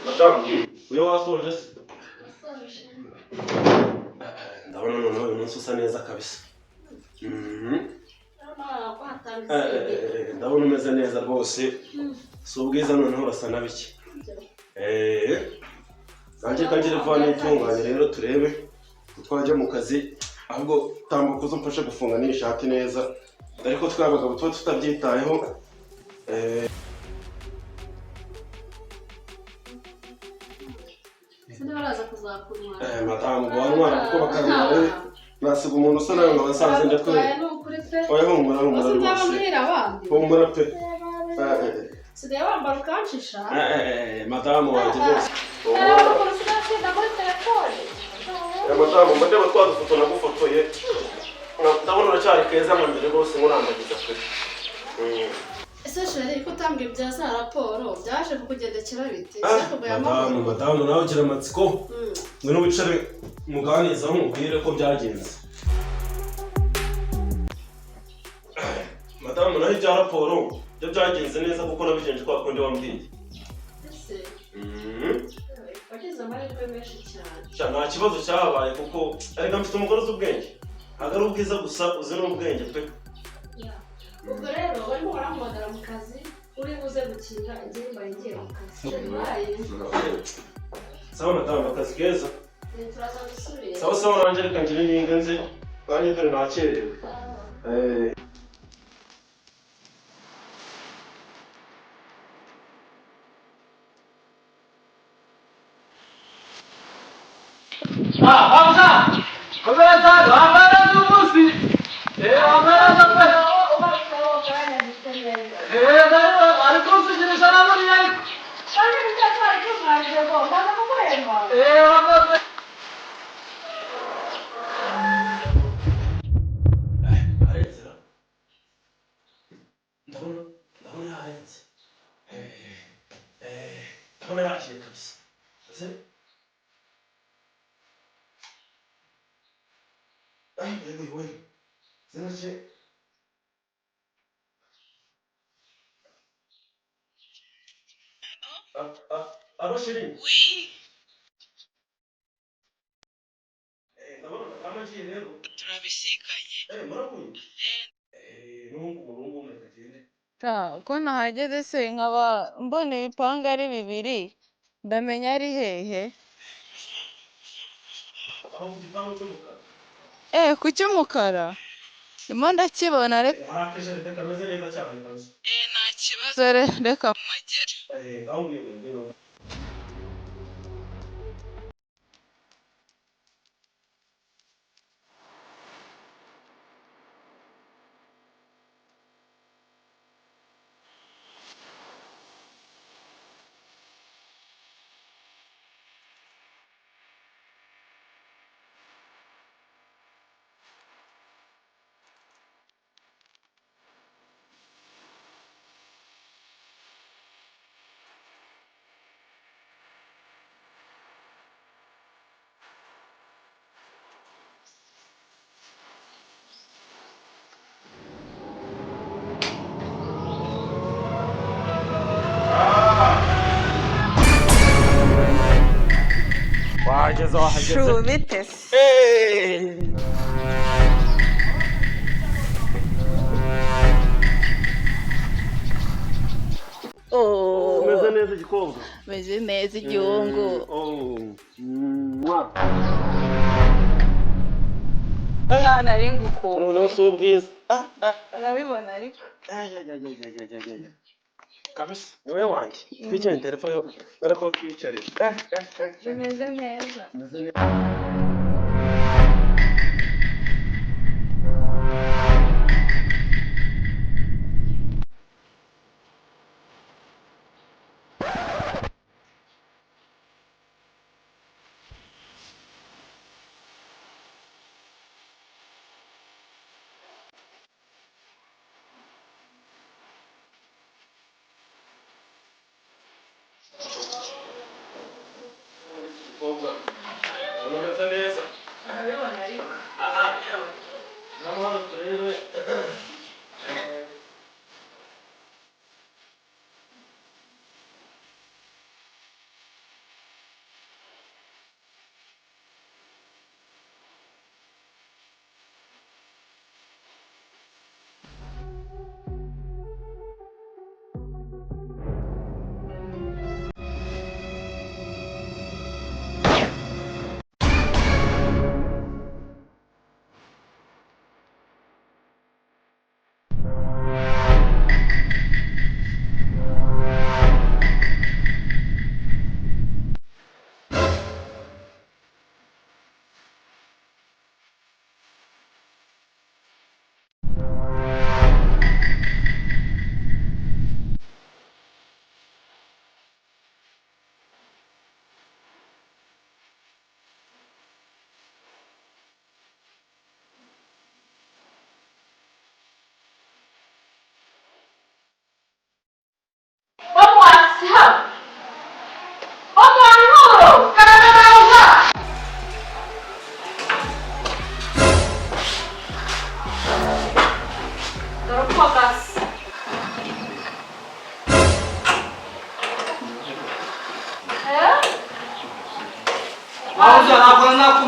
Madame, uyu wasoje se? Ndabona noneho uyu munsi usa neza kabisa. Ndabona umeze neza rwose. Si ubwiza noneho urasa na bike. Nanjye kangire vana itunganye rero turebe twajya mu kazi, ahubwo tambuka uzo mfashe gufunga n'ishati neza, ariko twabagabo tuba tutabyitayeho. Madamu wantwara kuko bakambara nasiga umuntu usa nawe ngo basanze ndakwe. Oya humura rwose. Humura pe. Sigaye wambara ukanshisha. Madamu wanjye rwose. Madamu mbadeba twadufoto nagufotoye. Ndabona uracyari keza mu mbere rwose murambagiza pe. Ese sheri ko utambwe bya za raporo byaje kukugendekera bite? Madamu nawe ugira amatsiko. Ngwino wicare muganiza mubwire ko byagenze. Madamu naho ibya raporo byo byagenze neza kuko nabigenje kwa kundi wambwiye. Ese wagize amahirwe menshi cyane. Nta kibazo cyabaye kuko ariko mfite umugore uzi ubwenge. Ntabwo ari ubwiza gusa uzi n'ubwenge pe. Ubwo rero barimo baramuhamagara mu kazi uri buze gukinga ingiye ngiye mu kazi. Sawa madamu, akazi keza. Turaza gusubira. Sawa nanjye reka ngire n'inga nze. Nanjye dore nakerewe. Allô chérie? Oui. Turabisikanye. Murakuye? Ko nahageze se nkaba mbona ibipanga ari bibiri ndamenya ari hehe? Ku cy'umukara ndimo ndakibona reka nta kibazo reka mpagere. wahageze Shu bite se? Umeze neza igikobwa? Meze neza igihungu. Nari ngukunda. Noneho si ubwiza. Urabibona ariko. Kabisa niwe wanjye. Twicare telefone ariko twicarira. Bimeze neza.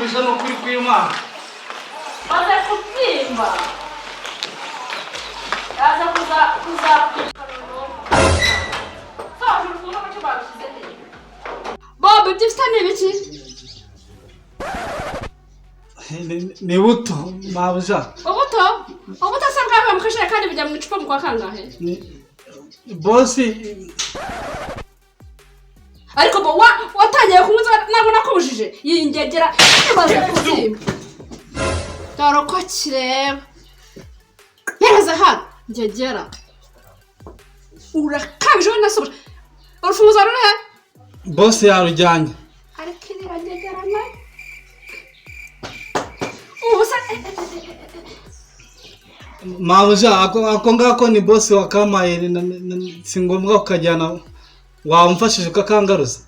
nakumvise no kuri kw'Imana. maze kubyimba yaza kuza Bob, ibyo ufite ni ibiki? Ni buto mabuja. Ubuto asa nkaho mu kajerekani bijya mu icupa mu kwa kangahe? Bosi ariko bo watangiye kunywa ntabwo nakubujije yingegera maze kubyimba dore ko kireba neza hano ngegera urakabije we nasobora urufunguzo rurihe bosi yarujyanye ariko iriya ngegera nayo ubusa mabuja ako ngako ni bosi wa Kamayeri si ngombwa ukajyana wamfashije ukakangaruza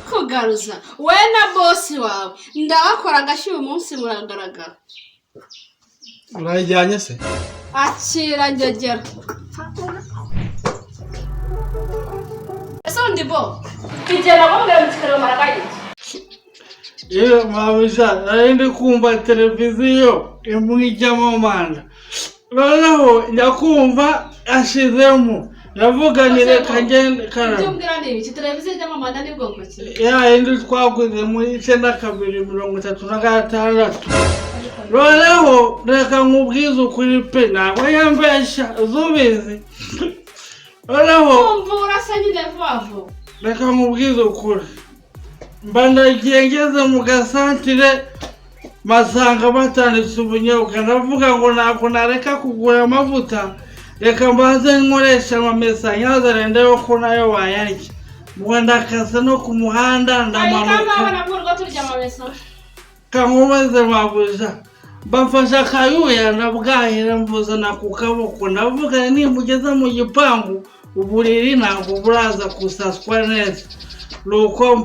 kugaruza we na bosi wawe ndabakora agashyuha umunsi muragaragara urayijyanye se akira ngegera ese undi bo igera bamwe mu kikariro maragaye iyo mabuja nari ndi kumva televiziyo imwe ijyamo manda noneho nyakumva ashizemo navuganire kagende kana ibyo mbwira ni ibiki televiziyo ijyamo manda ni bwoko ki ya indi twaguze muri 1936 noneho reka nkubwize ukuri pe ntabwo yambesha zubizi noneho umva urasa nyine vuba reka nkubwize ukuri mba ndagiye ngeze mu gasantire masanga batanditse ubunyobwa ndavuga ngo ntabwo nareka kugura amavuta reka mbanze nkoresha amamesa nyazare ndebe ko nayo wayarya ubwo ndakase no ku muhanda ndamanuka kankubaze mabuja bamfasha akayuya ndabwahira mbuzana ku kaboko ndavuga nimugeze mu gipangu uburiri ntabwo buraza kusaswa neza nuko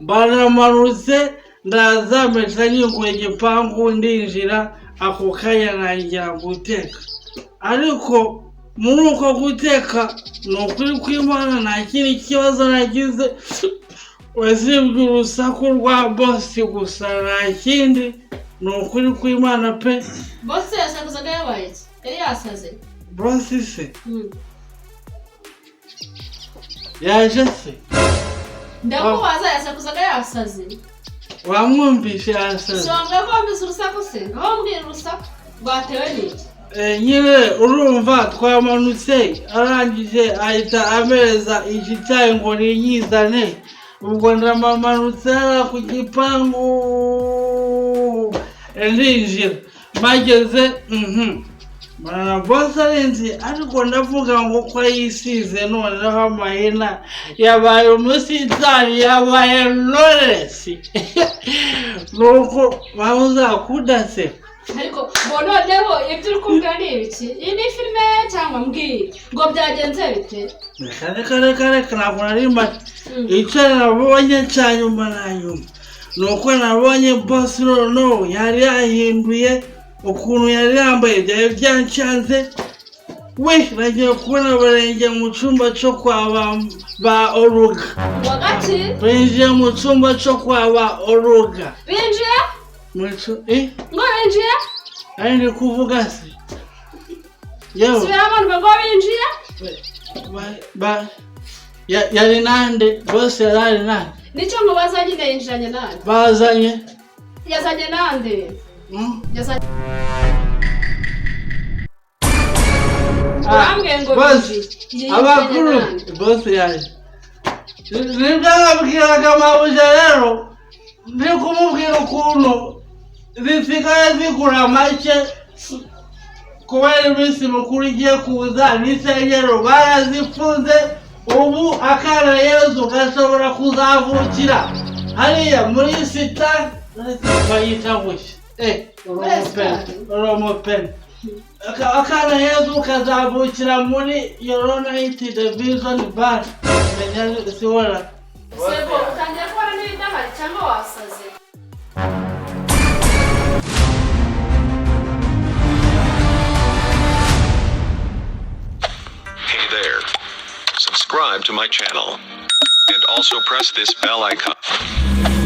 banamanutse ndaza mpita nyiguye igipangu ndinjira ako kanya nangira guteka ariko muri uko guteka ni ukuri kw'Imana nta kindi kibazo nagize wasibye urusaku rwa bosi gusa nta kindi ni ukuri kw'Imana pe bosi yasakuzaga yabaye iki yari yasaze bosi se yaje se ndakubaza yasakuzaga yasaze wamwumvishe yasaze songa ko wumvise urusaku se aho mbwira urusaku rwatewe n'iki nyine urumva twamanutse arangije ahita amereza igitayi ngo ninyizane ubwo ndamamanutse ku gipangu ndinjira mageze Mana bosi arenze ariko ndavuga ngo ko yisize noneho amahina yabaye umusitari yabaye Knowless nuko bawuzakudase ariko noneho ibyo uri kumbwira ni ibiki iyi ni filime cyangwa mbwira ngo byagenze bite reka ntabwo nari mati icyo nabonye cya nyuma na nyuma nuko nabonye bosi noneho yari yahinduye ukuntu yari yambaye byari byanshanze we nagiye kubona barenge mu cyumba cyo kwa ba Oruga wagati binjiye mu cyumba cyo kwa ba Oruga binjiye ngo binjiye ari ndi kuvuga se yewe sibera abantu ngo binjiye yari nande bose yari nande nicyo ngo bazanye yinjiranye nande bazanye yazanye nande yazanye abakuru bose yaje nibwabwiraga mabuja rero ndi kumubwira ukuntu zisigaye zigura make kubera iminsi mukuru igiye kuza n'isengero barazifunze ubu akana Yezu gashobora kuzavukira hariya muri sita bayita gushya urumupeni akana Yezu kazavukira muri United Division Bar menya siwora sebo utangiye kubona n'ibidahari cyangwa wasaze Hey there. Subscribe to my channel and also press this bell icon.